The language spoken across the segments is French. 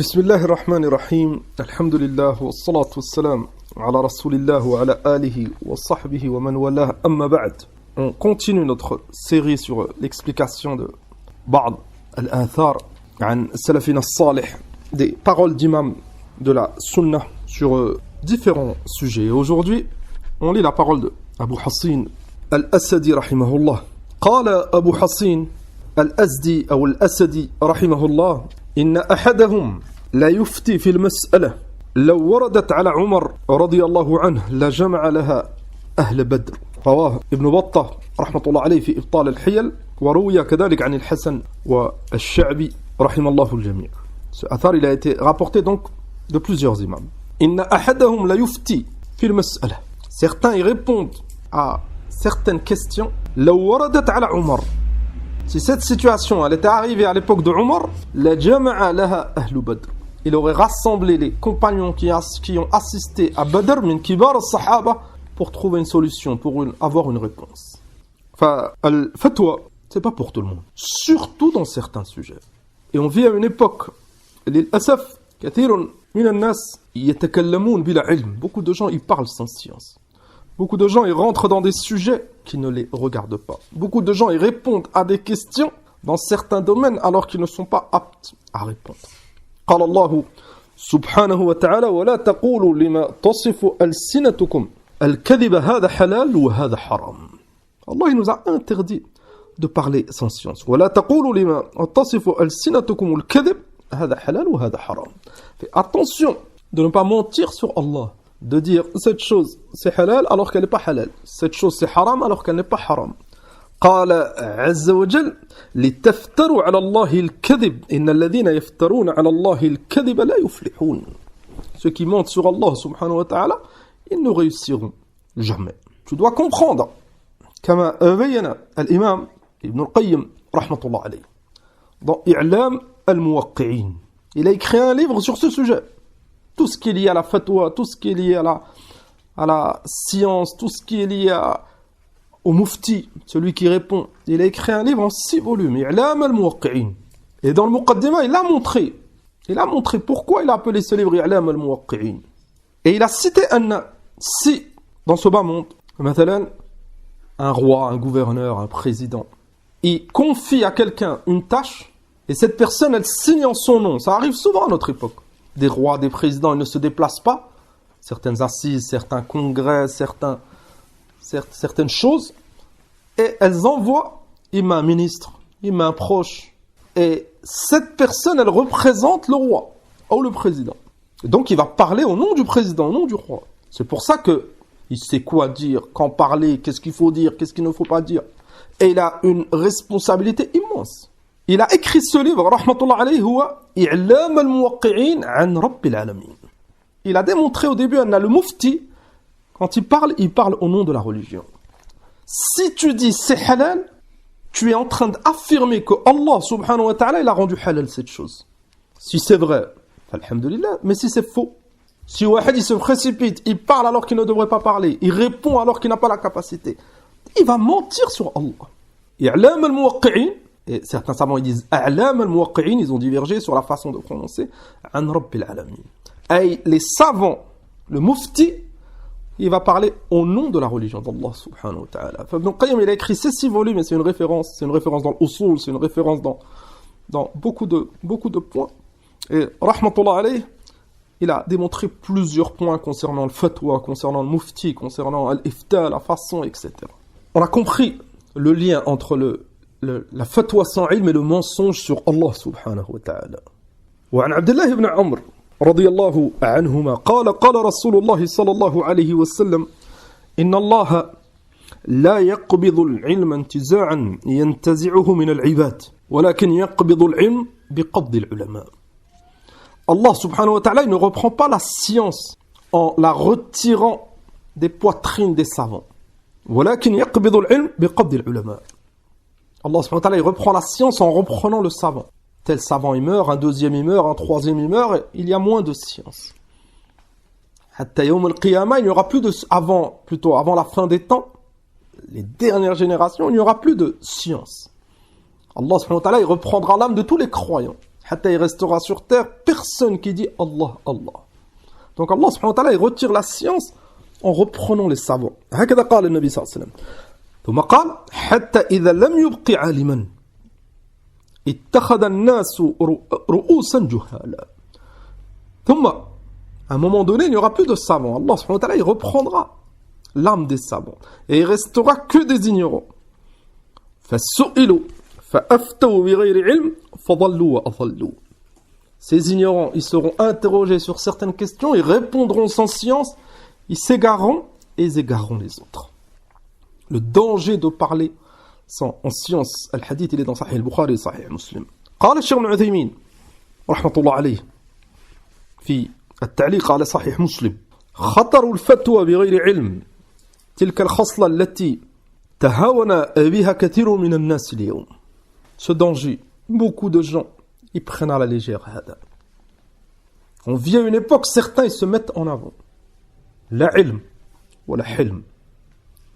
بسم الله الرحمن الرحيم الحمد لله والصلاة والسلام على رسول الله وعلى آله وصحبه ومن والاه أما بعد. On continue notre série sur l'explication de بعض الآثار عن سلفنا الصالح, des paroles d'imam de la Sunna sur différents sujets. Et aujourd'hui, on lit la parole de Abu Hassin al-Asadi rahimahullah. قال أبو حصين الأزدي أو الأسدي رحمه الله: إن أحدهم لا يفتي في المسألة لو وردت على عمر رضي الله عنه لجمع لها أهل بدر. رواه ابن بطة رحمة الله عليه في إبطال الحيل, وروي كذلك عن الحسن والشعبي رحم الله الجميع. Ce athar, il a été rapporté donc de plusieurs imams. إن أحدهم لا يفتي في المسألة. Certains y répondent à certaines questions. لو وردت على عمر. Si cette situation elle était arrivée à l'époque de Omar, la jama'a laha ahlu Badr. Il aurait rassemblé les compagnons qui ont assisté à Badr, min kibar al-sahaba, pour trouver une solution, pour avoir une réponse. Enfin, al-fatwa, c'est pas pour tout le monde, surtout dans certains sujets. Et on vit à une époque, lil-asaf, kathirun min al-nas yatakallamoun bila ilm. Beaucoup de gens y parlent sans science. Beaucoup de gens ils rentrent dans des sujets qui ne les regardent pas. Beaucoup de gens ils répondent à des questions dans certains domaines alors qu'ils ne sont pas aptes à répondre. قال الله سبحانه وتعالى: ولا تقولوا لما تصف ألسنتكم الكذب هذا حلال وهذا حرام. Allah il nous a interdit de parler sans science. ولا تقولوا لما تصف ألسنتكم الكذب هذا حلال وهذا حرام. Fais attention de ne pas mentir sur Allah. De dire cette chose c'est halal alors qu'elle n'est pas halal, cette chose c'est haram alors qu'elle n'est pas haram. قال عز وجل: لتفتروا على الله الكذب إن الذين يفترون على الله الكذب لا يفلحون. Ceux qui mentent sur Allah subhanahu wa ta'ala, ils ne réussiront jamais. Tu dois comprendre كما بين الإمام ابن القيم رحمة الله عليه dans إعلام الموقعين. Il a écrit un livre sur ce sujet. Tout ce qui est lié à la fatwa, tout ce qui est lié à la science, tout ce qui est lié au mufti, celui qui répond. Il a écrit un livre en 6 volumes, I'lam al-Muwaqqi'in. Et dans le Muqaddima, il a montré pourquoi il a appelé ce livre I'lam al-Muwaqqi'in. Et il a cité si dans ce bas monde, مثلا, un roi, un gouverneur, un président, il confie à quelqu'un une tâche, et cette personne, elle signe en son nom. Ça arrive souvent à notre époque. Des rois, des présidents, ils ne se déplacent pas. Certaines assises, certains congrès, certaines choses. Et elles envoient, il met un ministre, il met un proche. Et cette personne, elle représente le roi ou le président. Et donc, il va parler au nom du président, au nom du roi. C'est pour ça qu'il sait quoi dire, quand parler, qu'est-ce qu'il faut dire, qu'est-ce qu'il ne faut pas dire. Et il a une responsabilité immense. Il a écrit ce livre, rahmatullah alayhi, huwa I'lam al-Muwaqqi'in an Rabbil Alamin. Il a démontré au début, le mufti, quand il parle au nom de la religion. Si tu dis c'est halal, tu es en train d'affirmer que Allah subhanahu wa ta'ala, il a rendu halal cette chose. Si c'est vrai, alhamdulillah, mais si c'est faux, si Wahid il se précipite, il parle alors qu'il ne devrait pas parler, il répond alors qu'il n'a pas la capacité, il va mentir sur Allah. I'lam al-Muwaqqi'in. Et certains savants ils disent A'lam al-Muwaqqi'in, ils ont divergé sur la façon de prononcer An Rabbil Alamin. Et les savants, le mufti, il va parler au nom de la religion d'Allah subhanahu wa ta'ala. Ibn Qayyim, il a écrit ces 6 volumes, et c'est une référence dans l'usul, c'est une référence dans beaucoup de points. Et rahmatullah alayh, il a démontré plusieurs points concernant le fatwa, concernant le mufti, concernant l'ifta, la façon, etc. On a compris le lien entre la fatwa sans ilm et le mensonge sur Allah subhanahu wa ta'ala. وعن عبد الله بن عمرو رضي الله عنهما قال رسول الله صلى الله عليه وسلم: إن الله لا يقبض العلم انتزاعا ينتزعه من العباد ولكن يقبض العلم بقبض العلماء. Allah subhanahu wa ta'ala il ne reprend pas la science en la retirant des poitrines des savants. ولكن يقبض العلم بقبض العلماء. Allah subhanahu wa ta'ala, il reprend la science en reprenant le savant. Tel savant il meurt, un deuxième il meurt, un troisième il meurt, et il y a moins de science. Hatta yawm al-qiyamah, il n'y aura plus de avant la fin des temps, les dernières générations, il n'y aura plus de science. Allah subhanahu wa ta'ala, il reprendra l'âme de tous les croyants. Hatta il restera sur terre personne qui dit Allah, Allah. Donc Allah subhanahu wa ta'ala, il retire la science en reprenant les savants. هكذا قال النبي صلى الله عليه وسلم. ثم قال حتى إذا لم يبق عالما اتخذ الناس رؤوسا جهالا. ثم à un moment donné, il n'y aura plus de savants. Allah subhanahu wa ta'ala, il reprendra l'âme des savants. Et il restera que des ignorants. فَسُئِلُوا فَأَفْتَوْا بِغَيْرِ عِلْمٍ فَضَلُّوا وَأَضَلُّوا. Ces ignorants, ils seront interrogés sur certaines questions, ils répondront sans science, ils s'égareront et ils égareront les autres. Le danger de parler en science, al-hadith, il est dans Sahih al-Bukhari et Sahih Muslim. قال الشيخ ابن عثيمين رحمة الله عليه في التعليق على صحيح مسلم خطر الفتوى بغير علم تلك الخصلة التي تهاون بها كثير من الناس اليوم. Ce danger, beaucoup de gens ils prennent à la légère هذا. On vit à une époque, certains ils se mettent en avant. La ilm ou la hilm.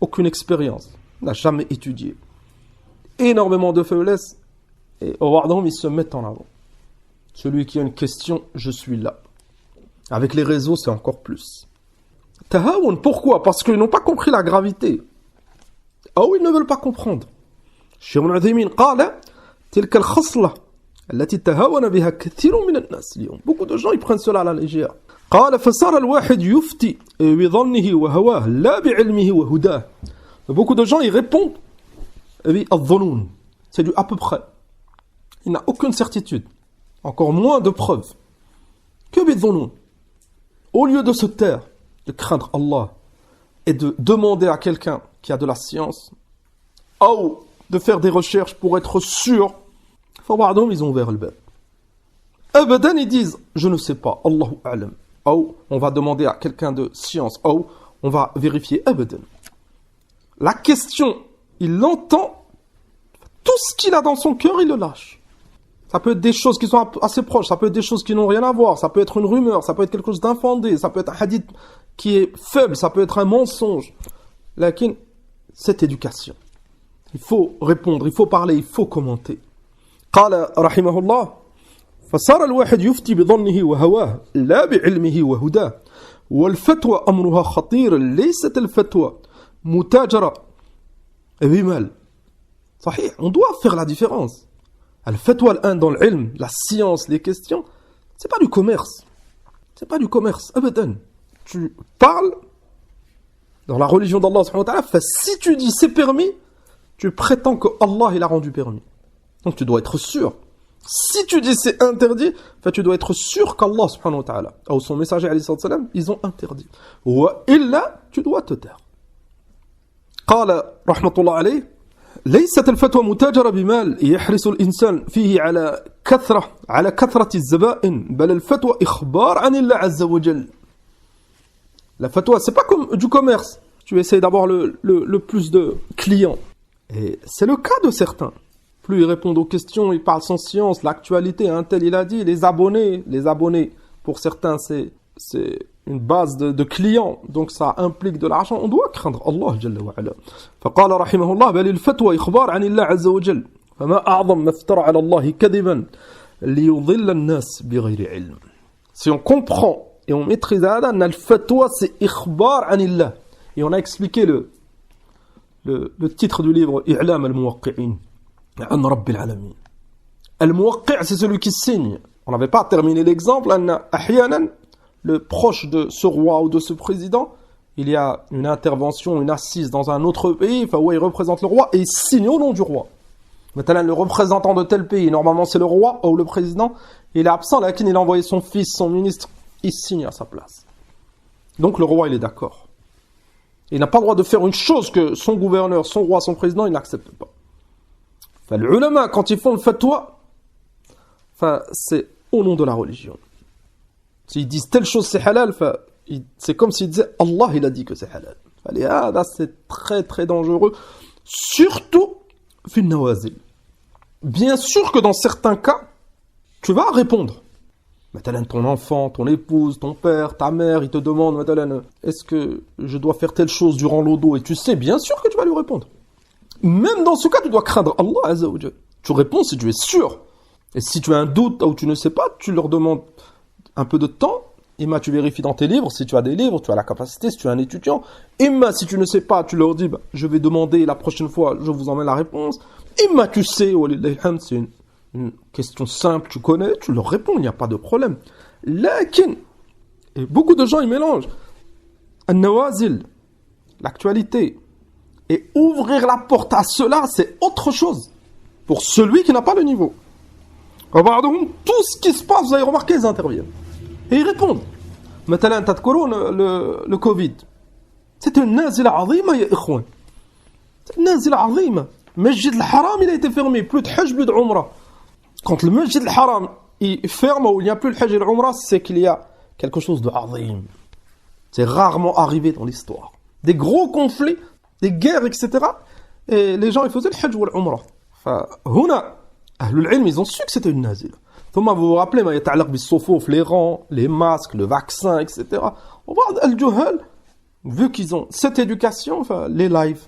Aucune expérience, n'a jamais étudié. Énormément de faiblesse et au Wardham ils se mettent en avant. Celui qui a une question, je suis là. Avec les réseaux, c'est encore plus. Tahawoun, pourquoi? Parce qu'ils n'ont pas compris la gravité. Ah oui, ils ne veulent pas comprendre. Cheikh Ibn Uthaymin قال تلك الخصلة التي تهاون بها كثير من الناس اليوم. Beaucoup de gens ils prennent cela à la légère. قال فصار الواحد يفتي بظنه وهواه لا بعلمه وهداه. Beaucoup de gens ils répondent بالظنون. C'est du à peu près. Il n'a aucune certitude, encore moins de preuves. Que بالظنون. Au lieu de se taire, de craindre Allah et de demander à quelqu'un qui a de la science ou de faire des recherches pour être sûr, ils ont ouvert le bab. Abadan, ils disent, je ne sais pas, Allahu a'lam. Ou on va demander à quelqu'un de science, ou on va vérifier. Abadan. La question, il l'entend, tout ce qu'il a dans son cœur, il le lâche. Ça peut être des choses qui sont assez proches, ça peut être des choses qui n'ont rien à voir, ça peut être une rumeur, ça peut être quelque chose d'infondé, ça peut être un hadith qui est faible, ça peut être un mensonge. Lakin, cette éducation, il faut répondre, il faut parler, il faut commenter. قال رحمه الله فصار الواحد يفتي بظنه وهواه لا بعلمه وهداه والفتوى أمرها خطير ليست الفتوى متاجرة بمال. صحيح, on doit faire la différence. Al-fatwa al-un dans l'ilm, la science, les questions, c'est pas du commerce. C'est pas du commerce. Abadan. Tu parles dans la religion d'Allah subhanahu wa ta'ala, si tu dis c'est permis, tu prétends que Allah il a rendu permis. Donc tu dois être sûr. Si tu dis c'est interdit, tu dois être sûr qu'Allah subhanahu wa ta'ala ou son messager alayhi salam, ils ont interdit. Wa illa, tu dois te taire. قال رحمة الله عليه ليست الفتوى متاجرة بمال يحرص الإنسان فيه على كثرة الزبائن بل الفتوى إخبار عن الله عز وجل. La fatwa, c'est pas comme du commerce. Tu essaies d'avoir le plus de clients. Et c'est le cas de certains. Plus ils répondent aux questions, ils parlent sans science, l'actualité, un tel il a dit, les abonnés, pour certains c'est une base de clients, donc ça implique de l'argent. On doit craindre Allah Jalla wa Ala. فقال رحمه الله بل الفتوى إخبار عن الله عز وجل فما أعظم ما افترى على الله كذبا ليضل الناس بغير علم. Si on comprend et on maîtrise هذا, أن الفتوى c'est إخبار عن الله. Et on a expliqué le titre du livre إعلام الموقعين عن رب العالمين. الموقع c'est celui qui signe. On n'avait pas terminé l'exemple. أن أحيانا le proche de ce roi ou de ce président, il y a une intervention, une assise dans un autre pays, où il représente le roi et il signe au nom du roi. Maintenant, le représentant de tel pays, normalement c'est le roi ou le président, il est absent, là, il a envoyé son fils, son ministre, il signe à sa place. Donc le roi, il est d'accord. Il n'a pas le droit de faire une chose que son gouverneur, son roi, son président, il n'accepte pas. Enfin, les ulama, quand ils font le fatwa, c'est au nom de la religion. S'ils disent telle chose c'est halal, c'est comme s'ils disaient Allah il a dit que c'est halal. Là c'est très très dangereux, surtout fi nawazil. Bien sûr que dans certains cas, tu vas répondre. Maintenant, ton enfant, ton épouse, ton père, ta mère, ils te demandent maintenant, est-ce que je dois faire telle chose durant l'odo? Et tu sais bien sûr que tu vas lui répondre. Même dans ce cas, tu dois craindre Allah Azza wa Jal. Tu réponds si tu es sûr. Et si tu as un doute ou tu ne sais pas, tu leur demandes un peu de temps. Imma, tu vérifies dans tes livres, si tu as des livres, tu as la capacité, si tu es un étudiant. Imma, si tu ne sais pas, tu leur dis, je vais demander la prochaine fois, je vous emmène la réponse. Imma, tu sais, c'est une question simple, tu connais, tu leur réponds, il n'y a pas de problème. Lakin, et beaucoup de gens, ils mélangent an-nawazil, l'actualité, et ouvrir la porte à cela, c'est autre chose. Pour celui qui n'a pas le niveau. Tout ce qui se passe, vous avez remarqué, ils interviennent. Et ils répondent. Maintenant, le Covid. C'est une nazila azima, ya ikhwan. C'est une nazila azima. Masjid al-Haram, il a été fermé. Plus de Hajj, plus de Umrah. Quand le Masjid al-Haram il ferme ou il n'y a plus le Hajj et l'Umrah, c'est qu'il y a quelque chose de azim. C'est rarement arrivé dans l'histoire. Des gros conflits, des guerres, etc. Et les gens, ils faisaient le Hajj ou l'Umrah. Huna, Ahlul Ilm, ils ont su que c'était une nazila. ثم vous vous rappelez, ما يتعلق بالصفوف, les rangs, les masques, le vaccin, etc. On voit Al-Juhal, vu qu'ils ont cette éducation, enfin, les lives,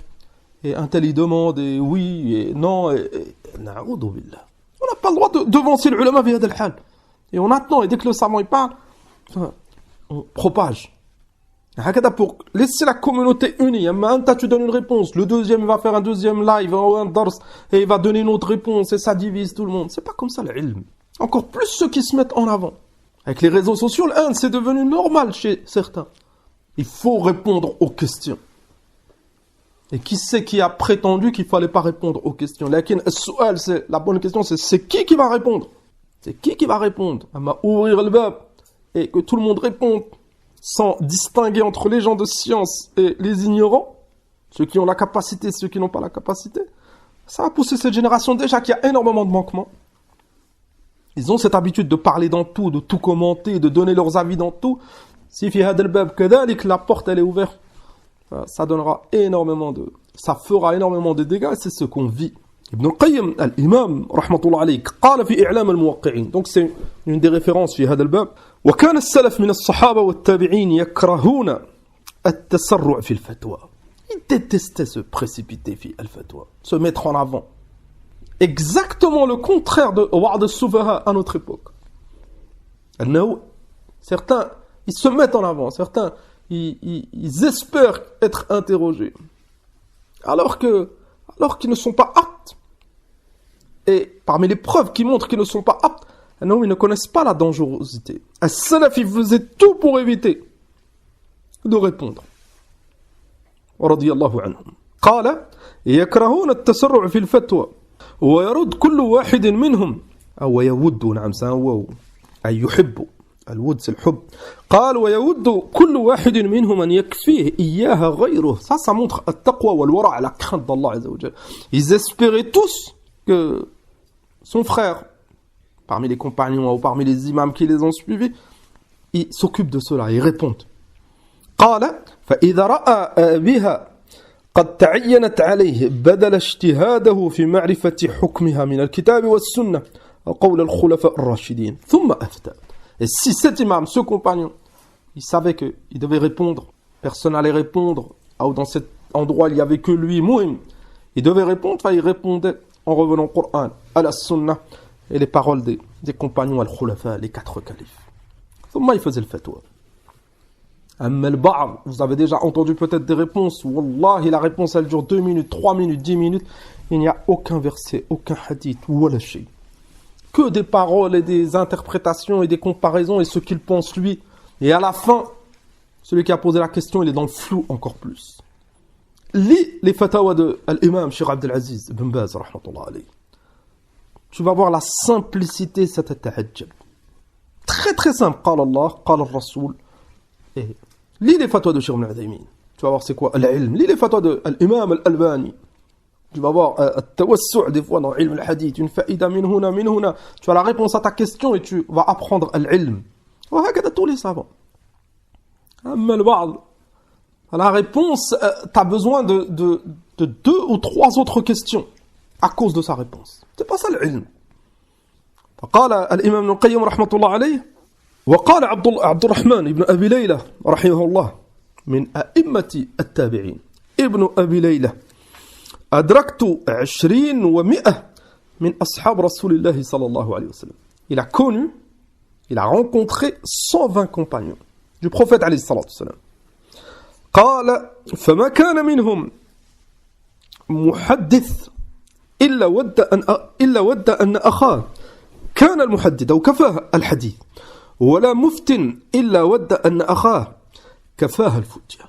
et un tel il demande, et oui, et non, et na'oudou billah. On n'a pas le droit de devancer l'ulama via del hal. Et on attend, et dès que le savant il parle, enfin, on propage. Pour laisser la communauté unie, tu donnes une réponse, le deuxième il va faire un deuxième live, un dars, et il va donner une autre réponse, et ça divise tout le monde. C'est pas comme ça l'ilm. Encore plus ceux qui se mettent en avant. Avec les réseaux sociaux, c'est devenu normal chez certains. Il faut répondre aux questions. Et qui c'est qui a prétendu qu'il ne fallait pas répondre aux questions? La bonne question, c'est qui va répondre? C'est qui va répondre? Ouvrir le bab et que tout le monde réponde sans distinguer entre les gens de science et les ignorants, ceux qui ont la capacité, ceux qui n'ont pas la capacité. Ça a poussé cette génération déjà qui a énormément de manquements. Ils ont cette habitude de parler dans tout, de tout commenter, de donner leurs avis dans tout. Si fi hadal bab kadalik, la porte elle est ouverte, ça fera énormément de dégâts et c'est ce qu'on vit. Ibn al-Qayyim, al-Imam, rahmatullah alayhi, قال في إعلام الموقعين. Donc c'est une des références في هذا الباب. وكان السلف من الصحابة والتابعين يكرهون التسرع في الفتوى. Ils détestaient se précipiter في الفتوى, se mettre en avant. Exactement le contraire de Wa'd al-Sufaha à notre époque. Certains, ils se mettent en avant, certains, ils espèrent être interrogés. Alors qu'ils ne sont pas aptes. Et parmi les preuves qui montrent qu'ils ne sont pas aptes, ils ne connaissent pas la dangerosité. As-Salaf, ils faisaient tout pour éviter de répondre. Radiyallahu anhum. قال يكرهون التسرع في الفتوى ويرد كل واحد منهم أو يود نعم سنوه أي يحب الود c'est le حب قال ويود كل واحد منهم أن يكفيه إياها غيره. Ça montre التقوى والورع, la crainte d'Allah Azza wa Jal. Ils espéraient tous que son frère, parmi les compagnons ou parmi les imams qui les ont suivis, ils s'occupent de cela, ils répondent. قال فإذا رأى بها قد تعينت عليه بدل اجتهاده في معرفة حكمها من الكتاب والسنة وقول الخلفاء الراشدين ثم أفتى. Et si cet imam, ce compagnon, il savait qu'il devait répondre, personne n'allait répondre, ou dans cet endroit il n'y avait que lui, Mouhim, il devait répondre, il répondait en revenant au Coran, à la Sunna, et les paroles des compagnons al-Khulafa, les 4 califes. ثم il faisait le fatwa. Vous avez déjà entendu peut-être des réponses. Wallahi, la réponse elle dure 2 minutes, 3 minutes, 10 minutes. Il n'y a aucun verset, aucun hadith, wala shay. Que des paroles et des interprétations et des comparaisons et ce qu'il pense lui. Et à la fin, celui qui a posé la question, il est dans le flou encore plus. Lis les fatawa de l'imam Cheikh Abdel Aziz ibn Baz, rahmatullah alayhi. Tu vas voir la simplicité, cette tahajjab. Très très simple. Qala Allah, qala al-Rasoul. Et lis les fatwas de Cheikh Ibn Uthaymin. Tu vas voir c'est quoi l'ilm. Lis les fatwas de l'imam al-Albani. Tu vas voir al-tawassu' des fois dans l'ilm al-hadith. Une faïda min huna. Tu as la réponse à ta question et tu vas apprendre l'ilm. Et هكذا tous les savants. أما البعض, la réponse, tu as besoin de 2 ou 3 autres questions à cause de sa réponse. C'est pas ça l'ilm. فقال الإمام ابن القيم رحمة الله عليه وقال عبد الرحمن ابن أبي ليلى رحمه الله من أئمة التابعين ابن أبي ليلى أدركت 20 و100 min ashab Rasulillahi sallallahu alayhi wa sallam. Il a connu, il a rencontré 120 compagnons du prophète alayhi salatu wa sallam. قال فما كان منهم محدث إلا ود أن أخاه كان المحدث أو كفاه الحديث ولا مفتن إلا ود أن أخاه كفاه الفتية.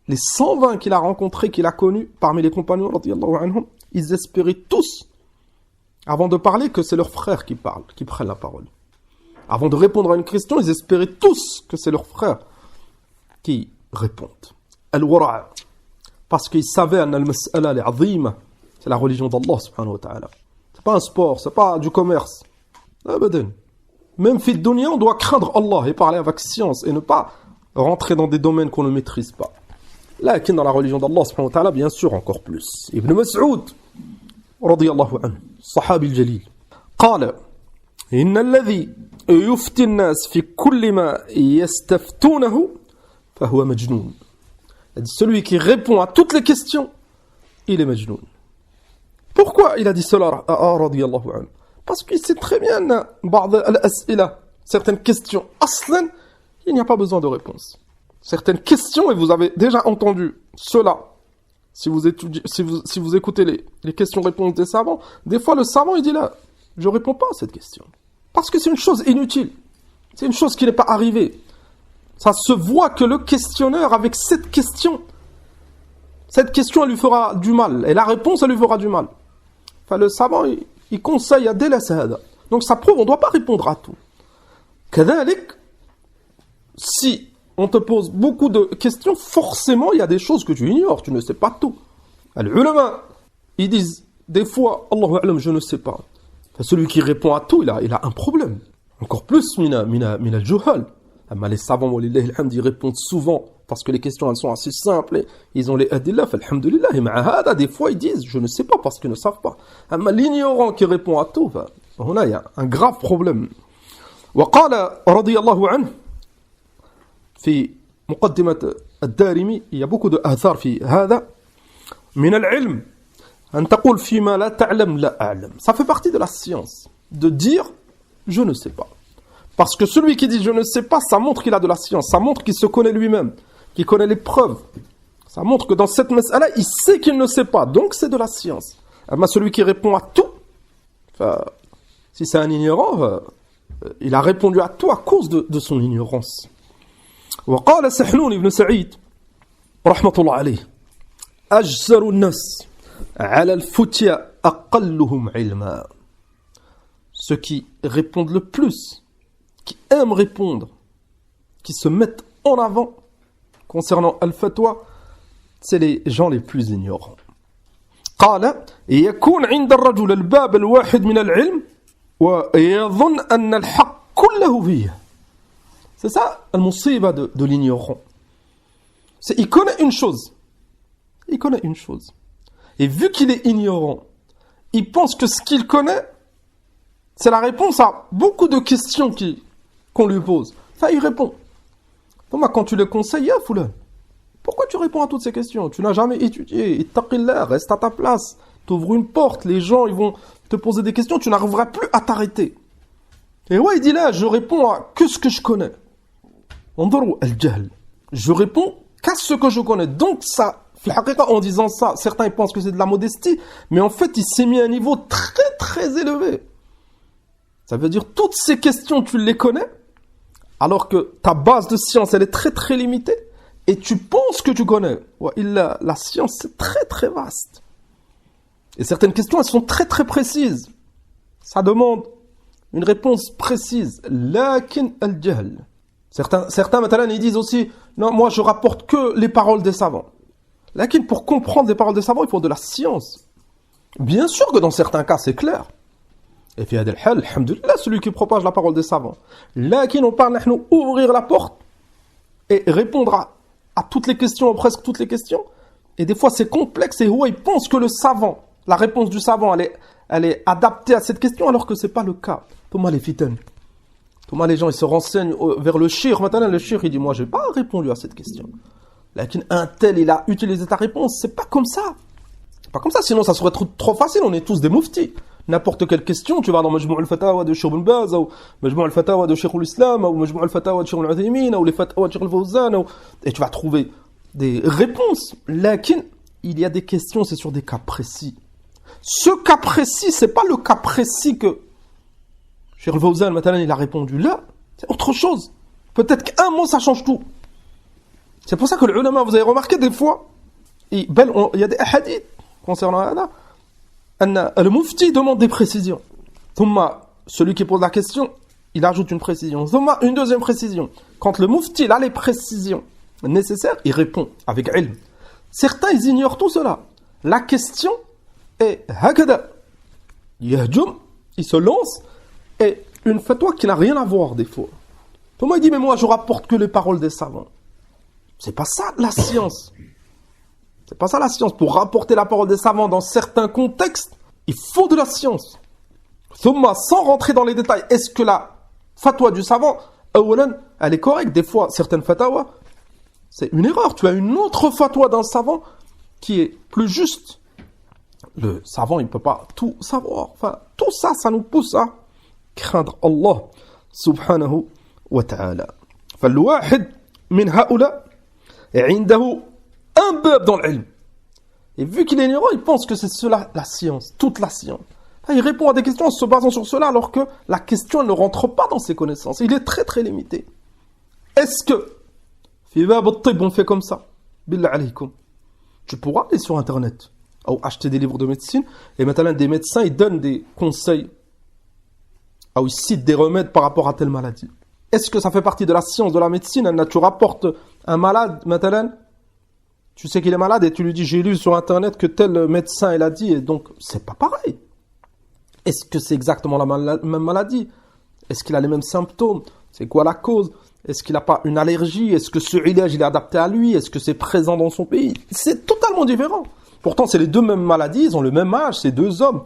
Les 120 qu'il a rencontrés, qu'il a connus parmi les compagnons radiyallahu anhum, ils espéraient tous, avant de parler, que c'est leur frère qui parle, qui prenne la parole. Avant de répondre à une question, ils espéraient tous que c'est leur frère qui répondent. Al-Wara', parce qu'ils savaient que al-mas'ala al-'azima, c'est la religion d'Allah subhanahu wa ta'ala. C'est pas un sport, c'est pas du commerce. Abadan. Même fi dunya, on doit craindre Allah et parler avec science et ne pas rentrer dans des domaines qu'on ne maîtrise pas. Là, dans la religion d'Allah subhanahu wa ta'ala, bien sûr, encore plus. Ibn Mas'ud, radiyallahu anhu, sahabi al-jalil, قال إن الذي يفتي الناس في كل ما يستفتونه فهو مجنون. Celui qui répond à toutes les questions, il est majnoun. Pourquoi il a dit cela, radiyallahu anhu? Parce qu'il sait très bien, certaines questions, aslan, il n'y a pas besoin de réponse. Certaines questions, et vous avez déjà entendu cela, si vous écoutez les questions-réponses des savants, des fois le savant il dit là, je ne réponds pas à cette question. Parce que c'est une chose inutile. C'est une chose qui n'est pas arrivée. Ça se voit que le questionneur, avec cette question, elle lui fera du mal. Et la réponse, elle lui fera du mal. Enfin, le savant, il conseille à délaisser. Donc ça prouve, on ne doit pas répondre à tout. Kadalik, si on te pose beaucoup de questions, forcément, il y a des choses que tu ignores, tu ne sais pas tout. Les ulama, ils disent, des fois, Allahu a'lam, je ne sais pas. Enfin, celui qui répond à tout, il a un problème. Encore plus, mina al-juhal. Mais les savants, ils répondent souvent, parce que les questions, elles sont assez simples, et ils ont les adillah, alhamdulillah, et ma'ahada, des fois, ils disent, je ne sais pas, parce qu'ils ne savent pas. Mais l'ignorant qui répond à tout, là, il y a un grave problème. وقال رضي الله عنه في مقدمة الدارمي il y a beaucoup de آثار في هذا من العلم أن تقول فيما لا تعلم لا أعلم. Ça fait partie de la science de dire je ne sais pas. Parce que celui qui dit je ne sais pas, ça montre qu'il a de la science, ça montre qu'il se connaît lui-même, qu'il connaît les preuves. Ça montre que dans cette mas'ala, il sait qu'il ne sait pas, donc c'est de la science. Mais celui qui répond à tout, si c'est un ignorant, il a répondu à tout à cause de son ignorance. وقال سحنون بن سعيد رحمة الله عليه أجسر الناس على الفتيا أقلهم علما. Ceux qui répondent le plus, qui aiment répondre, qui se mettent en avant concernant al-fatwa, c'est les gens les plus ignorants. قال يكون عند الرجل الباب الواحد من العلم ويظن أن الحق كله فيه. C'est ça, al-musiba de l'ignorant. Il connaît une chose. Il connaît une chose. Et vu qu'il est ignorant, il pense que ce qu'il connaît, c'est la réponse à beaucoup de questions qu'on lui pose. Ça, il répond. Thomas, quand tu le conseilles, Foulan, pourquoi tu réponds à toutes ces questions? Tu n'as jamais étudié. Ittaqillah, reste à ta place. T'ouvres une porte, les gens ils vont te poser des questions, tu n'arriveras plus à t'arrêter. Et ouais, il dit là, je réponds à que ce que je connais. Je réponds qu'à ce que je connais. Donc ça, en disant ça, certains ils pensent que c'est de la modestie, mais en fait il s'est mis à un niveau très très élevé. Ça veut dire toutes ces questions tu les connais, alors que ta base de science elle est très très limitée, et tu penses que tu connais. La science c'est très très vaste. Et certaines questions elles sont très très précises. Ça demande une réponse précise. Lakin al-jahl. Certains maintenant ils disent aussi non, moi je rapporte que les paroles des savants. Lakin pour comprendre les paroles des savants, il faut de la science. Bien sûr que dans certains cas c'est clair. Et fi hadha al-hal, alhamdulillah, celui qui propage la parole des savants. Lakin on parle nahnu ouvrir la porte et répondre à toutes les questions, presque toutes les questions. Et des fois c'est complexe et il pense que le savant, la réponse du savant elle est adaptée à cette question alors que c'est pas le cas. Thomas les fitanes. Thomas les gens ils se renseignent vers le shir. Maintenant le shir il dit moi j'ai pas répondu à cette question. Lakin un tel il a utilisé ta réponse, c'est pas comme ça. C'est pas comme ça, sinon ça serait trop facile, on est tous des mouftis. n'importe quelle question, tu vas dans Majmou' al-Fatawa de Cheikh Ibn Baz, ou Majmou' al-Fatawa de Cheikh al-Islam, ou Majmou' al-Fatawa de Cheikh al-Uthaymin, ou les Fatawa de Cheikh al-Fawzan, et tu vas trouver des réponses. Lakin, il y a des questions, c'est sur des cas précis. Ce cas précis, c'est pas le cas précis que Cheikh al-Fawzan, maintenant, il a répondu. Là, c'est autre chose. Peut-être qu'un mot, ça change tout. C'est pour ça que les ulama, vous avez remarqué des fois, il y a des hadiths concernant Anna. Le mufti demande des précisions. Thumma, celui qui pose la question, il ajoute une précision. Thumma, une deuxième précision. Quand le mufti il a les précisions nécessaires, il répond avec ilm. Certains, ils ignorent tout cela. La question est hakada. Yahjum, il se lance, et une fatwa qui n'a rien à voir des fois. Thumma, il dit, mais moi, je rapporte que les paroles des savants. C'est pas ça la science. C'est pas ça la science. Pour rapporter la parole des savants dans certains contextes, il faut de la science. Thumma, sans rentrer dans les détails, est-ce que la fatwa du savant, elle est correcte? Des fois, certaines fatwas, c'est une erreur. Tu as une autre fatwa d'un savant qui est plus juste. Le savant, il ne peut pas tout savoir. Enfin, tout ça, ça nous pousse à craindre Allah subhanahu wa ta'ala. فالواحد من هؤلاء عنده un bab dans l'ilm. Et vu qu'il est ignorant, il pense que c'est cela la science, toute la science. Il répond à des questions en se basant sur cela alors que la question ne rentre pas dans ses connaissances. Il est très très limité. Est-ce que fi bab at-tib on fait comme ça? Billah alaykum. Tu pourras aller sur internet ou acheter des livres de médecine et maintenant des médecins ils donnent des conseils ou ils citent des remèdes par rapport à telle maladie. Est-ce que ça fait partie de la science de la médecine? Tu rapportes un malade maintenant, tu sais qu'il est malade et tu lui dis j'ai lu sur internet que tel médecin il a dit, et donc c'est pas pareil. Est-ce que c'est exactement la même maladie? Est-ce qu'il a les mêmes symptômes? C'est quoi la cause? Est-ce qu'il n'a pas une allergie? Est-ce que ce ilage il est adapté à lui? Est-ce que c'est présent dans son pays? C'est totalement différent. Pourtant c'est les deux mêmes maladies, ils ont le même âge, c'est deux hommes.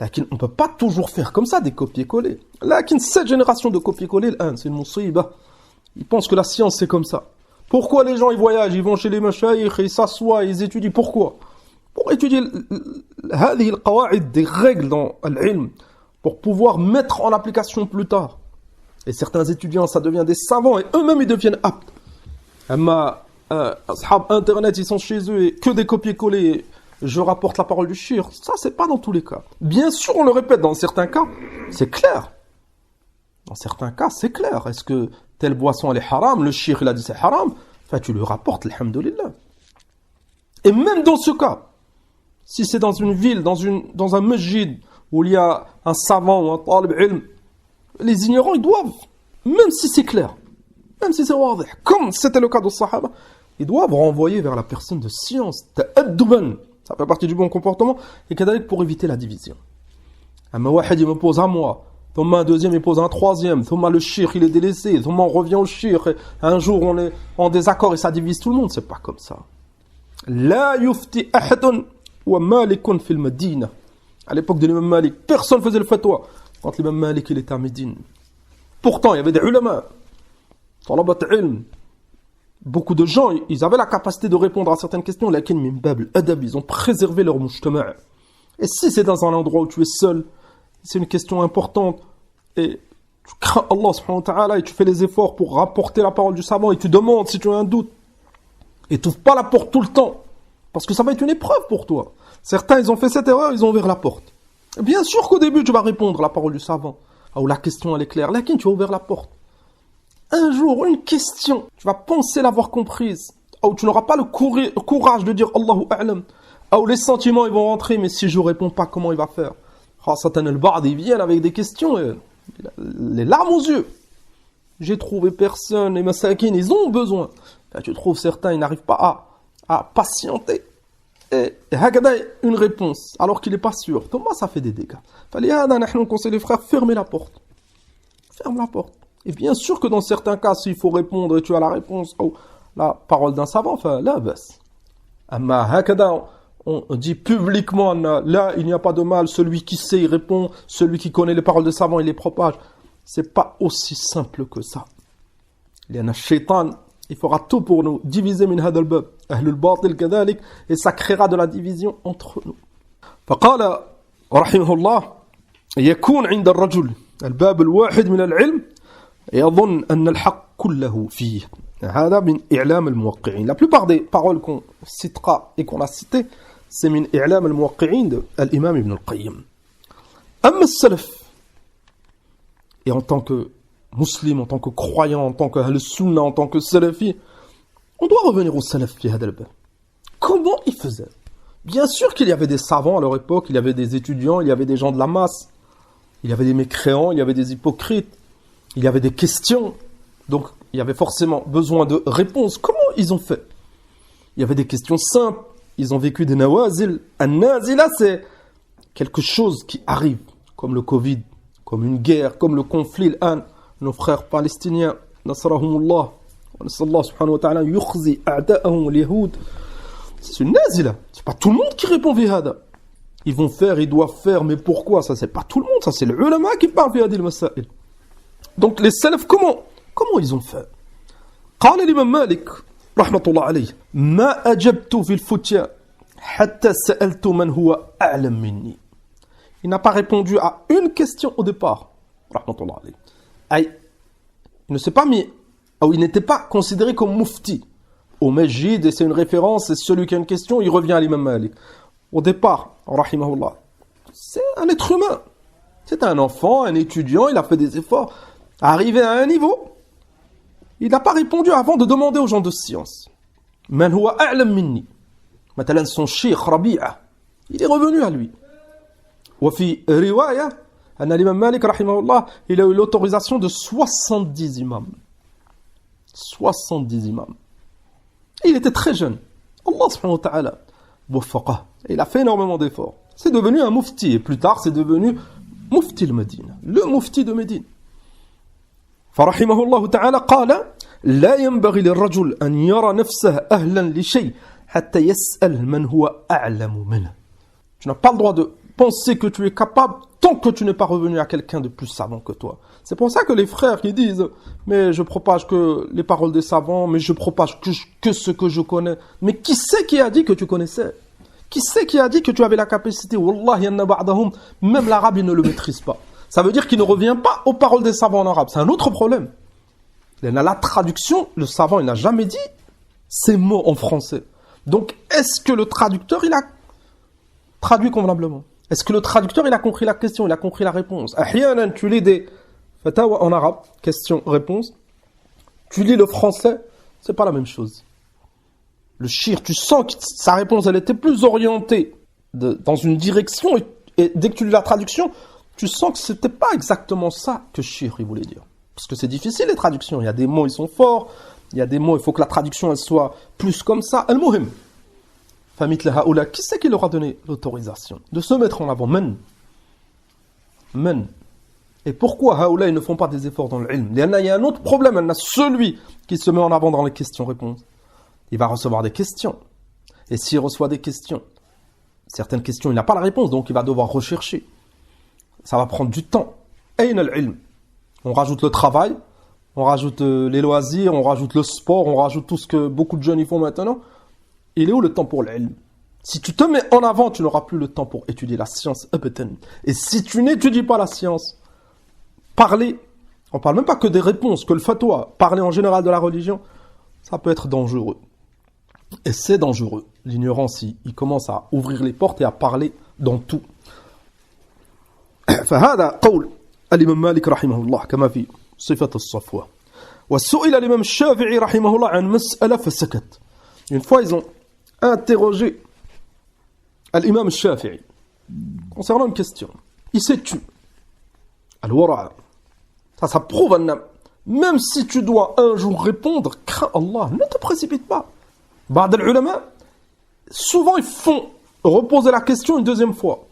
Lakin on ne peut pas toujours faire comme ça des copier-coller. Lakin cette génération de copier-coller, c'est une musiba. Ils pensent que la science c'est comme ça. Pourquoi les gens ils voyagent, ils vont chez les mashayikh, ils s'assoient, ils étudient? Pourquoi? Pour étudier des règles dans l'ilm, pour pouvoir mettre en application plus tard. Et certains étudiants, ça devient des savants, et eux-mêmes ils deviennent aptes. Ashab internet, ils sont chez eux, et que des copier-coller, je rapporte la parole du shir. Ça, c'est pas dans tous les cas. Bien sûr, on le répète, dans certains cas, c'est clair. Dans certains cas, c'est clair. Est-ce que telle boisson, elle est haram? Le shir, il a dit c'est haram. Enfin, tu le rapportes, alhamdoulilah. Et même dans ce cas, si c'est dans une ville, dans un masjid, où il y a un savant ou un talib ilm, les ignorants, ils doivent, même si c'est clair, même si c'est wadih, comme c'était le cas des Sahaba, ils doivent renvoyer vers la personne de science, ta'adduban. Ça fait partie du bon comportement, et kadalik pour éviter la division. Un wahid, il me pose à moi. Thumma un deuxième, il pose un troisième. Thumma le shir, il est délaissé. Thumma on revient au shir. Un jour, on est en désaccord et ça divise tout le monde. C'est pas comme ça. La yufti ahadun wa malikun fil Madina. À l'époque de l'imam Malik, personne faisait le fatwa. Quand l'imam Malik, il était à Médine. Pourtant, il y avait des ulama. Talabat ilm. Beaucoup de gens, ils avaient la capacité de répondre à certaines questions. Lakin min bab al-adab, ils ont préservé leur mujtama'. Et si c'est dans un endroit où tu es seul, c'est une question importante, et tu crains Allah subhanahu wa ta'ala, et tu fais les efforts pour rapporter la parole du savant, et tu demandes si tu as un doute, et tu n'ouvres pas la porte tout le temps, parce que ça va être une épreuve pour toi. Certains, ils ont fait cette erreur, ils ont ouvert la porte. Bien sûr qu'au début, tu vas répondre à la parole du savant, ou la question elle est claire, lakin tu as ouvert la porte. Un jour, une question, tu vas penser l'avoir comprise, ou tu n'auras pas le courage de dire Allahu a'lam, ou les sentiments ils vont rentrer, mais si je réponds pas, comment il va faire? Satan al-Ba'd, ils viennent avec des questions, les larmes aux yeux. J'ai trouvé personne, les masakin, ils ont besoin. Enfin, tu trouves certains, ils n'arrivent pas à patienter. Et une réponse, alors qu'il n'est pas sûr. Thomas, ça fait des dégâts. On conseille les frères, fermez la porte. Ferme la porte. Et bien sûr que dans certains cas, s'il faut répondre et tu as la réponse, ou la parole d'un savant, enfin, là, basse. On dit publiquement, là, il n'y a pas de mal, celui qui sait, il répond, celui qui connaît les paroles de savants, il les propage. C'est pas aussi simple que ça. Il y en a shaitan, il fera tout pour nous diviser min hadal bab, ahlul batil kadhalik, et ça créera de la division entre nous. فقال رحمه الله يكون عند الرجل الباب الواحد من العلم يظن أن الحق كله فيه. هذا من إعلام الموقعين. La plupart des paroles qu'on citera et qu'on a citées, c'est من إعلام الموقعين de l'imam Ibn al-Qayyim. أما السلف, et en tant que musulman, en tant que croyant, en tant que Ahl-Sunnah, en tant que salafi, on doit revenir au salaf fi hadha al-bab. Comment ils faisaient? Bien sûr qu'il y avait des savants à leur époque, il y avait des étudiants, il y avait des gens de la masse, il y avait des mécréants, il y avait des hypocrites, il y avait des questions. Donc, il y avait forcément besoin de réponses. Comment ils ont fait? Il y avait des questions simples. Ils ont vécu des nawazil. Un nazila, c'est quelque chose qui arrive, comme le Covid, comme une guerre, comme le conflit. Nos frères palestiniens, nasrahumullah, sallallahu subhanahu wa ta'ala, yukhzi a'da'ahum al-yahoud. C'est une nazila. C'est pas tout le monde qui répond vihada. Ils vont faire, ils doivent faire, mais pourquoi? Ça, c'est pas tout le monde. Ça, c'est le ulama qui parle vihada al-masail. Donc, les salafs, comment ils ont fait? قال الإمام مالك رحمة الله عليه ما أجبت في الفتيا حتى سألت من هو أعلم مني. Il n'a pas répondu à une question au départ. رحمة الله عليه. Il ne s'est pas mis, ou il n'était pas considéré comme mufti. Au Majid, et c'est une référence, c'est celui qui a une question, il revient à l'imam Malik. Au départ, rahimahullah, c'est un être humain. C'est un enfant, un étudiant, il a fait des efforts. Arrivé à un niveau, il n'a pas répondu avant de demander aux gens de science. Man huwa a'lam minni. Matalan son cheikh Rabi'a, il est revenu à lui. Wa fi riwaya, anna l'imam Malik rahimahullah, il a eu l'autorisation de 70 imams. 70 imams. Il était très jeune. Allah subhanahu wa ta'ala waffaqah. Il a fait énormément d'efforts. C'est devenu un mufti et plus tard c'est devenu mufti al-Médine, le mufti de Médine. فرحمه الله تعالى قال لا ينبغي للرجل أن يرى نفسه أهلا لشيء حتى يسأل من هو أعلم منه. Tu n'as pas le droit de penser que tu es capable tant que tu n'es pas revenu à quelqu'un de plus savant que toi. C'est pour ça que les frères qui disent mais je propage que les paroles des savants, mais je propage que ce que je connais. Mais qui c'est qui a dit que tu connaissais? Qui c'est qui a dit que tu avais la capacité? Wallah yanna ba'dahum, même l'arabe il ne le maîtrise pas. Ça veut dire qu'il ne revient pas aux paroles des savants en arabe. C'est un autre problème. La traduction, le savant, il n'a jamais dit ces mots en français. Donc, est-ce que le traducteur, il a traduit convenablement? Est-ce que le traducteur, il a compris la question, il a compris la réponse? Ahyanan, tu lis des fatawa en arabe, question-réponse. Tu lis le français, c'est pas la même chose. Le shir, tu sens que sa réponse, elle était plus orientée dans une direction, et dès que tu lis la traduction, tu sens que c'était pas exactement ça que shir, il voulait dire. Parce que c'est difficile les traductions. Il y a des mots, ils sont forts. Il y a des mots, il faut que la traduction elle soit plus comme ça. Al-Muhim. Famit haoula, qui c'est qui leur a donné l'autorisation de se mettre en avant? Men. Et pourquoi haoula ils ne font pas des efforts dans l'ilm? Il y a un autre problème. Il y a celui qui se met en avant dans les questions-réponses. Il va recevoir des questions. Et s'il reçoit des questions, certaines questions, il n'a pas la réponse, donc il va devoir rechercher. Ça va prendre du temps. Ayn al-ilm. On rajoute le travail, on rajoute les loisirs, on rajoute le sport, on rajoute tout ce que beaucoup de jeunes y font maintenant. Il est où le temps pour l'ilm? Si tu te mets en avant, tu n'auras plus le temps pour étudier la science. Et si tu n'étudies pas la science, parler, on ne parle même pas que des réponses, que le fatwa, parler en général de la religion, ça peut être dangereux. Et c'est dangereux. L'ignorance, il commence à ouvrir les portes et à parler dans tout. فهذا قول الإمام مالك رحمه الله كما في صفة الصفوة. وسئل الإمام الشافعي رحمه الله عن مسألة فسكت. Une fois ils ont interrogé l'imam Shafi'i concernant une question. Il s'est tu. Al-wara'. Ça prouve même si tu dois un jour répondre, crains Allah, ne te précipite pas. Ba'd al-ulama, souvent ils font reposer la question une deuxième fois.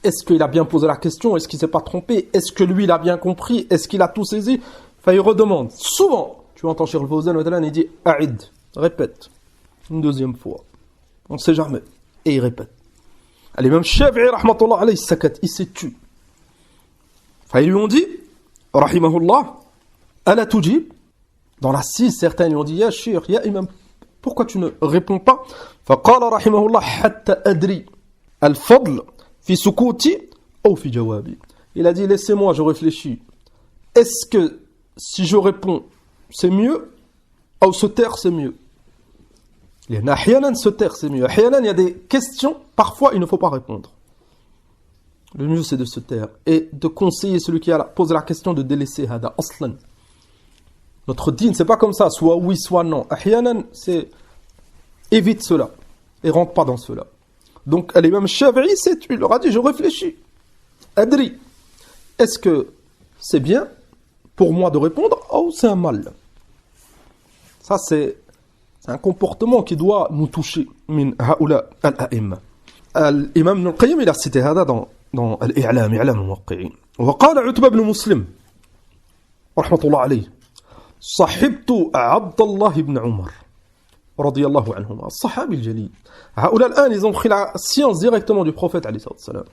Est-ce qu'il a bien posé la question? Est-ce qu'il ne s'est pas trompé? Est-ce que lui, il a bien compris? Est-ce qu'il a tout saisi? Enfin, il redemande. Souvent, tu entends Cheikh Al-Fawzan, il dit « A'id », répète. Une deuxième fois. On ne sait jamais. Et il répète. L'imam Shafi'i, rahmatullah alayhi, il s'est tu. Enfin, ils lui ont dit « Rahimahullah, ala tujib ». Dans la 6, certains lui ont dit « Ya Cheikh, ya imam, pourquoi tu ne réponds pas ?» فقال رحمه الله حتى أدري الفضل في سكوتي أو في جوابي. Il a dit laissez-moi, je réfléchis. Est-ce que si je réponds c'est mieux ou se taire c'est mieux? لأن أحيانا se taire c'est mieux. أحيانا il y a des questions parfois il ne faut pas répondre. Le mieux c'est de se taire et de conseiller celui qui a posé la question de délaisser هذا أصلا. Notre dîne c'est pas comme ça, soit oui soit non. أحيانا c'est évite cela et rentre pas dans cela. Donc l'imam Shafi'i il leur a dit je réfléchis. Adri, est-ce que c'est bien pour moi de répondre ou c'est un mal? Ça c'est un comportement qui doit nous toucher. Min haoula al-a'imma. L'imam Ibn al-Qayyim il a cité هذا dans الإعلام إعلام الموقعين. وقال عتبة بن مسلم رحمة الله عليه صحبت عبد الله بن عمر رضي الله عنهما الصحابي الجليل. هؤلاء الآن ils ont pris la science directement du prophète عليه الصلاة والسلام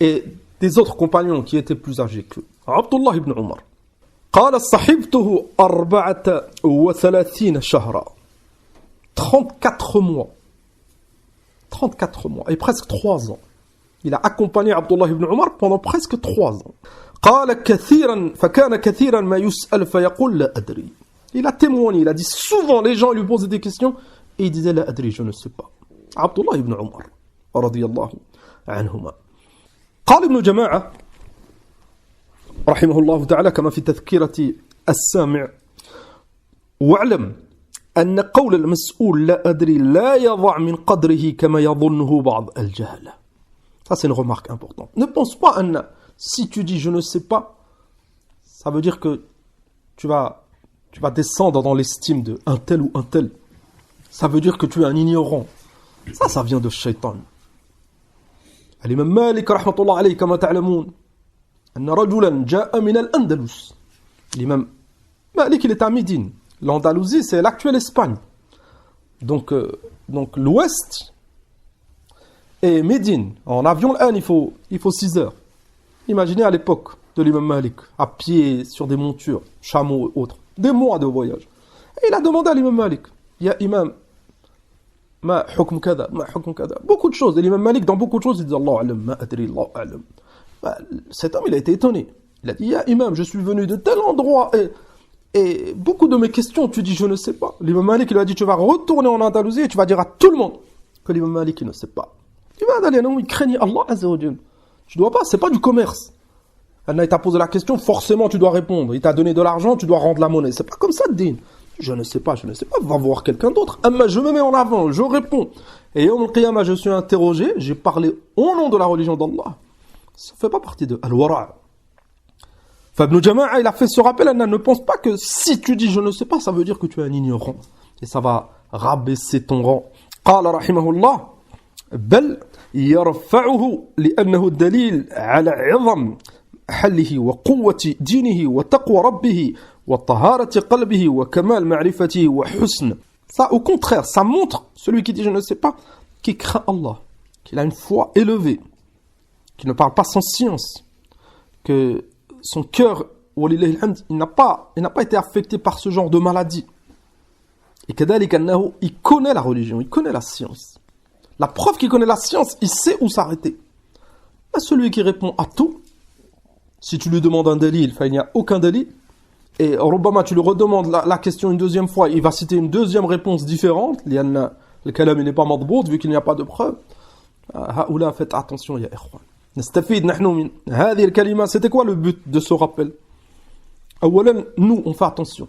et des autres compagnons qui étaient plus âgés qu'eux. Abdullah ibn Umar قال صحبته 34 شهرا 34 mois 34 mois et presque 3 ans. Il a accompagné Abdullah ibn Umar pendant presque 3 ans. قال كثيرا فكان كثيرا ما يسأل فيقول لا أدري. Il a témoigné, il a dit souvent les gens lui posaient des questions et il disait لا أدري, je ne sais pas. Abdullah ibn Umar رضي الله عنهما. قال ابن جماعة رحمه الله تعالى كما في تذكرة السامع واعلم أن قول المسؤول لا أدري لا يضع من قدره كما يظنه بعض الجهلة. Ça c'est une remarque importante. Ne pense pas Anna, si tu dis je ne sais pas, ça veut dire que tu vas descendre dans l'estime de un tel ou un tel. Ça veut dire que tu es un ignorant. Ça vient de Shaitan. الإمام مالك رحمة الله عليه كما تعلمون أن رجلا جاء من الأندلس. الإمام مالك il est à Médine. L'Andalousie c'est l'actuelle Espagne. Donc l'ouest et Médine. En avion il faut 6 heures. Imaginez à l'époque de l'imam Malik, à pied, sur des montures, chameaux et autres. Des mois de voyage. Et il a demandé à l'imam Malik, ya imam, ma hukm kada, ma hukm kada. Beaucoup de choses. Et l'imam Malik, dans beaucoup de choses, il dit Allah alam, ma adri, Allah alam. Cet homme, il a été étonné. Il a dit, ya imam, je suis venu de tel endroit et beaucoup de mes questions, tu dis je ne sais pas. L'imam Malik, il lui a dit, tu vas retourner en Andalousie et tu vas dire à tout le monde que l'imam Malik, il ne sait pas. Il craignait Allah Azza wa Jal. Tu dois pas, c'est pas du commerce. Il t'a posé la question, forcément tu dois répondre. Il t'a donné de l'argent, tu dois rendre la monnaie. C'est pas comme ça, din. Je ne sais pas, va voir quelqu'un d'autre. Je me mets en avant, je réponds. Et au Qiyamah, je suis interrogé, j'ai parlé au nom de la religion d'Allah. Ça fait pas partie de Al-Wara'. Ibn Jama'a, il a fait ce rappel, ne pense pas que si tu dis je ne sais pas, ça veut dire que tu es un ignorant. Et ça va rabaisser ton rang. Qala rahimahullah, bal yarfa'uhu li'annahu dalil ala 'izam حله وقوة دينه وتقوى ربه وطهارة قلبه وكمال معرفته وحسن. Ça, au contraire, ça montre celui qui dit je ne sais pas, qui craint Allah, qu'il a une foi élevée, qui ne parle pas sans science, que son cœur, il n'a pas été affecté par ce genre de maladie. Et كذلك أنه, il connaît la religion, il connaît la science. La preuve qu'il connaît la science, il sait où s'arrêter. Et celui qui répond à tout, si tu lui demandes un dalil, il n'y a aucun dalil, et Rubama, tu lui redemandes la question une deuxième fois, il va citer une deuxième réponse différente, le kalam n'est pas madbout, vu qu'il n'y a pas de preuve. Haoula, faites attention, ya ikhwan. Nastafid nahnu min hadhihi al-kalima. C'était quoi le but de ce rappel? Awalan, nous, on fait attention.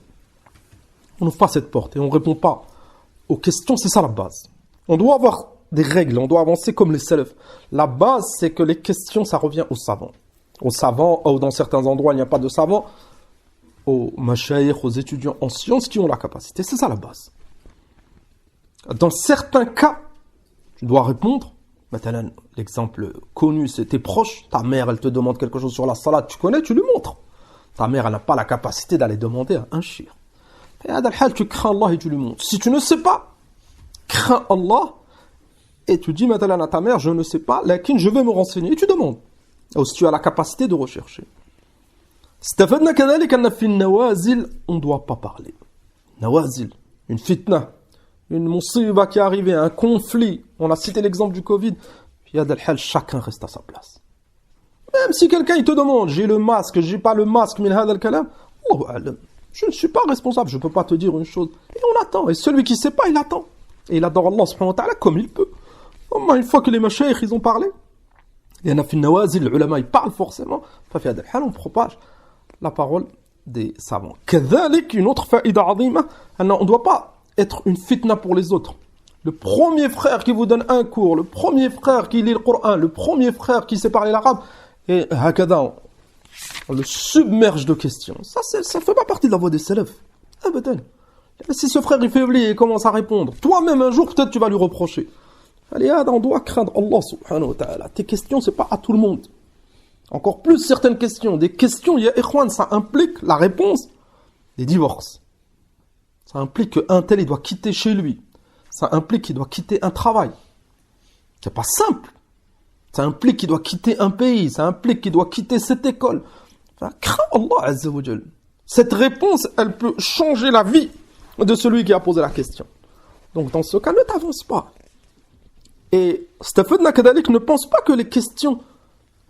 On n'ouvre pas cette porte et on ne répond pas aux questions, c'est ça la base. On doit avoir des règles, on doit avancer comme les salafs. La base, c'est que les questions, ça revient aux savants. Aux savants, ou dans certains endroits il n'y a pas de savants, aux mashayikh, aux étudiants en sciences qui ont la capacité. C'est ça la base. Dans certains cas, tu dois répondre. Maintenant, l'exemple connu, c'est tes proches. Ta mère, elle te demande quelque chose sur la salat, tu connais, tu lui montres. Ta mère, elle n'a pas la capacité d'aller demander à un shir. Et à Dalhal, tu crains Allah et tu lui montres. Si tu ne sais pas, crains Allah et tu dis maintenant à ta mère, je ne sais pas, lakin je vais me renseigner. Et tu demandes. Ou si tu as la capacité de rechercher. استفدنا كذلك أن في النوازل on ne doit pas parler. Nawazil, une fitna, une musiba qui est arrivée, un conflit. On a cité l'exemple du Covid. Puis à Dalhal, chacun reste à sa place. Même si quelqu'un il te demande, j'ai le masque, j'ai pas le masque, min hadha al-kalam, Allahu a'lam. Je ne suis pas responsable, je peux pas te dire une chose. Et on attend. Et celui qui sait pas, il attend. Et il adore Allah subhanahu wa ta'ala comme il peut. Une fois que les mashayikh, ils ont parlé, il y en a fait nawazil, les ulama, ils parlent forcément. ففي هذا الحال, on propage la parole des savants. كذلك, une autre faïda azima, on ne doit pas être une fitna pour les autres. Le premier frère qui vous donne un cours, le premier frère qui lit le Coran, le premier frère qui sait parler l'arabe, et hakada, on le submerge de questions. Ça fait pas partie de la voie des salafs. Abadan. Si ce frère il fait oublier et commence à répondre, toi-même un jour peut-être tu vas lui reprocher. Allez, on doit craindre Allah subhanahu wa ta'ala. Tes questions, c'est pas à tout le monde. Encore plus certaines questions. Des questions, ya ikhwan, ça implique la réponse des divorces. Ça implique qu'un tel il doit quitter chez lui. Ça implique qu'il doit quitter un travail. C'est pas simple. Ça implique qu'il doit quitter un pays. Ça implique qu'il doit quitter cette école. Enfin, crains Allah Azza wa Jal. Cette réponse, elle peut changer la vie de celui qui a posé la question. Donc dans ce cas, ne t'avance pas. Et Stephen Nakadalik ne pense pas que les questions,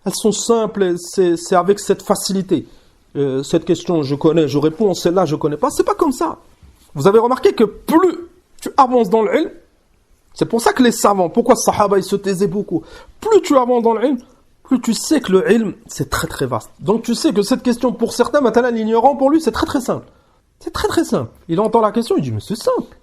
elles sont simples, c'est avec cette facilité. Cette question, je connais, je réponds, celle-là, je connais pas. C'est pas comme ça. Vous avez remarqué que plus tu avances dans l'ilm, c'est pour ça que les savants, pourquoi les sahaba, ils se taisaient beaucoup. Plus tu avances dans l'ilm, plus tu sais que le ilm, c'est très très vaste. Donc tu sais que cette question, pour certains, maintenant l'ignorant, pour lui, c'est très très simple. C'est très très simple. Il entend la question, il dit, mais c'est simple.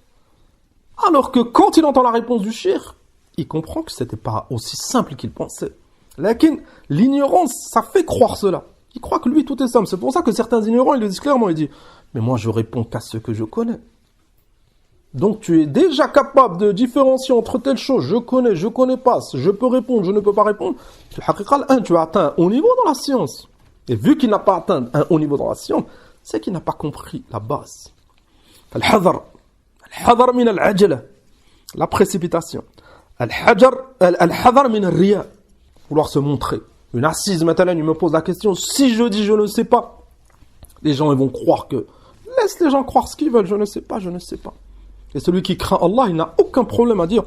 Alors que quand il entend la réponse du shir, il comprend que c'était pas aussi simple qu'il pensait. Lakin, l'ignorance, ça fait croire cela. Il croit que lui, tout est simple. C'est pour ça que certains ignorants, ils le disent clairement, ils disent, mais moi, je réponds qu'à ce que je connais. Donc, tu es déjà capable de différencier entre telle chose, je connais pas, je peux répondre, je ne peux pas répondre. Tu as atteint un haut niveau dans la science. Et vu qu'il n'a pas atteint un haut niveau dans la science, c'est qu'il n'a pas compris la base. Al-hadar min al-ajala, la précipitation. Al-hadar min al-riya, vouloir se montrer. Une assise, maintenant, il me pose la question, si je dis je ne sais pas, les gens ils vont croire que, laisse les gens croire ce qu'ils veulent, je ne sais pas. Et celui qui craint Allah, il n'a aucun problème à dire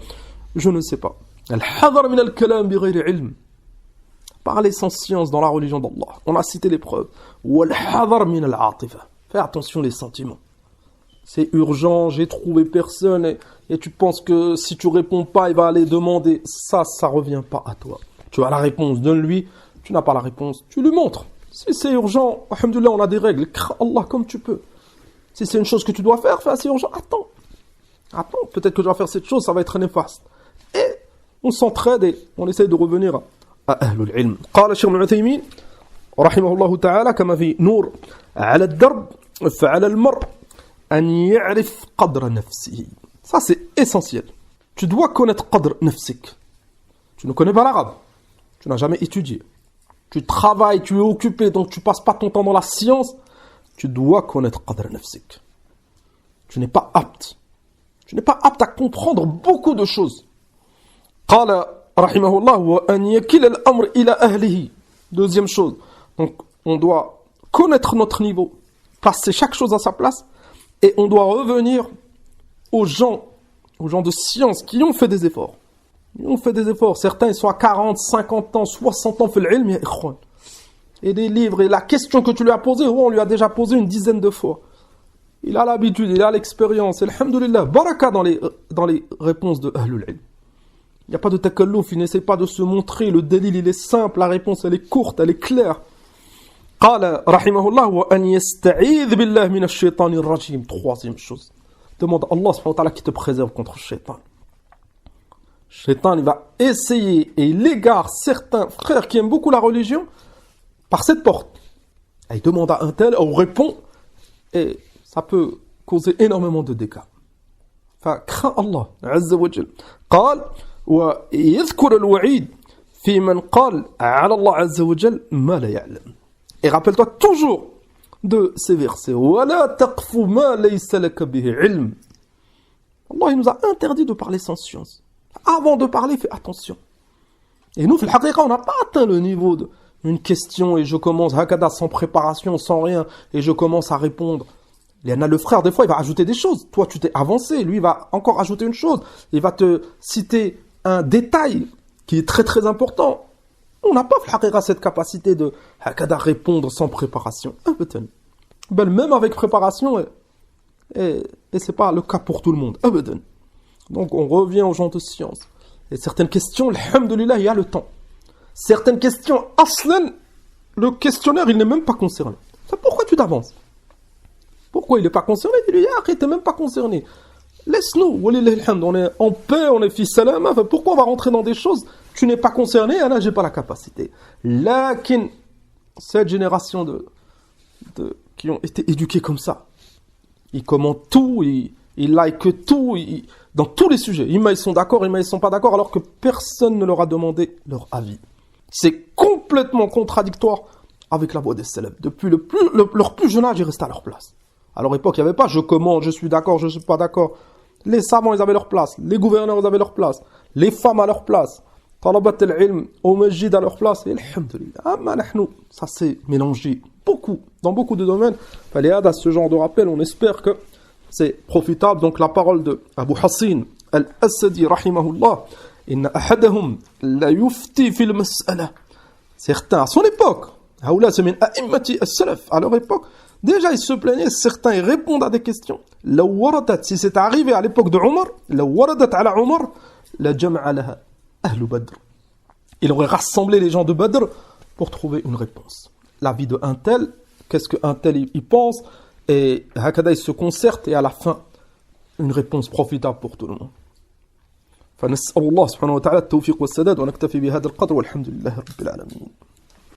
je ne sais pas. Al-hadar min al-kalam bi ghayri ilm. Parler sans science dans la religion d'Allah. On a cité les preuves. Wal-hadar min al-atifa. Fais attention les sentiments. C'est urgent, j'ai trouvé personne et tu penses que si tu réponds pas, il va aller demander. Ça revient pas à toi. Tu as la réponse, donne-lui. Tu n'as pas la réponse, tu lui montres. Si c'est urgent, alhamdoulilah, on a des règles. Crains Allah comme tu peux. Si c'est une chose que tu dois faire, fais assez urgent. Attends, peut-être que je dois faire cette chose, ça va être néfaste. Et on s'entraide et on essaye de revenir à Ahlul Ilm. قال الشيخ ابن عثيمين رحمه الله تعالى كما في نور على الدرب فعلى المرء أن يعرف قدر نفسه. Ça c'est essentiel. Tu dois connaître qadr nafsik. Tu ne connais pas l'arabe. Tu n'as jamais étudié. Tu travailles, tu es occupé, donc tu passes pas ton temps dans la science. Tu dois connaître qadr nafsik. Tu n'es pas apte. Tu n'es pas apte à comprendre beaucoup de choses. قال رحمه الله وأن يكل الأمر إلى أهله. Deuxième chose. Donc, on doit connaître notre niveau, placer chaque chose à sa place, et on doit revenir aux gens de science qui ont fait des efforts. Certains, ils sont à 40, 50 ans, 60 ans, fait l'ilm, ya ikhwan. Et des livres, et la question que tu lui as posée, on lui a déjà posé une dizaine de fois. Il a l'habitude, il a l'expérience. Alhamdulillah, baraka dans les réponses de Ahlul Ilm. Il n'y a pas de takallouf, il n'essaie pas de se montrer. Le délil, il est simple, la réponse, elle est courte, elle est claire. قال رحمه الله وأن يستعيذ بالله من الشيطان الرجيم. Troisième chose. Demande à Allah subhanahu wa ta'ala qui te préserve contre le shaitan. Shaitan, il va essayer et il égare certains frères qui aiment beaucoup la religion par cette porte. Et il demande à un tel, on répond, et ça peut causer énormément de dégâts. Enfin, crains Allah, Azza wa Jal. قال ويذكر الوعيد في من قال على الله عز وجل ما لا يعلم. Et rappelle-toi toujours de ces versets. ولا تقف ما ليس لك به علم. Allah, il nous a interdit de parler sans science. Avant de parler, fais attention. Et nous, on n'a pas atteint le niveau d'une question et je commence hakada sans préparation, sans rien, et je commence à répondre. Il y en a le frère, des fois, il va ajouter des choses. Toi, tu t'es avancé, lui, il va encore ajouter une chose. Il va te citer un détail qui est très très important. On n'a pas cette capacité de répondre sans préparation. Même avec préparation, et c'est pas le cas pour tout le monde. Donc on revient aux gens de science. Et certaines questions, alhamdoulilah, il y a le temps. Certaines questions, aslan, le questionnaire, il n'est même pas concerné. Pourquoi tu t'avances? Pourquoi il n'est pas concerné? Il dit, arrête, t'es même pas concerné. Laisse-nous, on est en paix, on est fils salama. Pourquoi on va rentrer dans des choses? Tu n'es pas concerné, là, j'ai pas la capacité. Lakin, cette génération qui ont été éduqués comme ça, ils commentent tout, ils likent tout, dans tous les sujets. Ils sont d'accord, ils sont pas d'accord, alors que personne ne leur a demandé leur avis. C'est complètement contradictoire avec la voix des salaf. Depuis leur plus jeune âge, ils restaient à leur place. À leur époque, il n'y avait pas je commente, je suis d'accord, je suis pas d'accord. Les savants, ils avaient leur place. Les gouverneurs, ils avaient leur place. Les femmes à leur place. Talabat al-ilm, au masjid à leur place. Et alhamdulillah. Ça s'est mélangé dans beaucoup de domaines. Fallait à ce genre de rappel, on espère que c'est profitable. Donc la parole de Abu Hassin al-Asadi, rahimahullah. Inna ahadahum la yufti fil mas'ala. Certains, à son époque, haoula c'est min a'immati as-salaf, à leur époque, déjà ils se plaignaient, certains ils répondent à des questions. Law waradat, si c'est arrivé à l'époque de Omar, law waradat ala Omar, la jama'a laha ahlu Badr. Il aurait rassemblé les gens de Badr pour trouver une réponse. L'avis de un tel, qu'est-ce qu'un tel il pense, et hakada il se concerte, et à la fin, une réponse profitable pour tout le monde. فنسأل الله سبحانه وتعالى التوفيق والسداد ونكتفي بهذا القدر والحمد لله رب العالمين.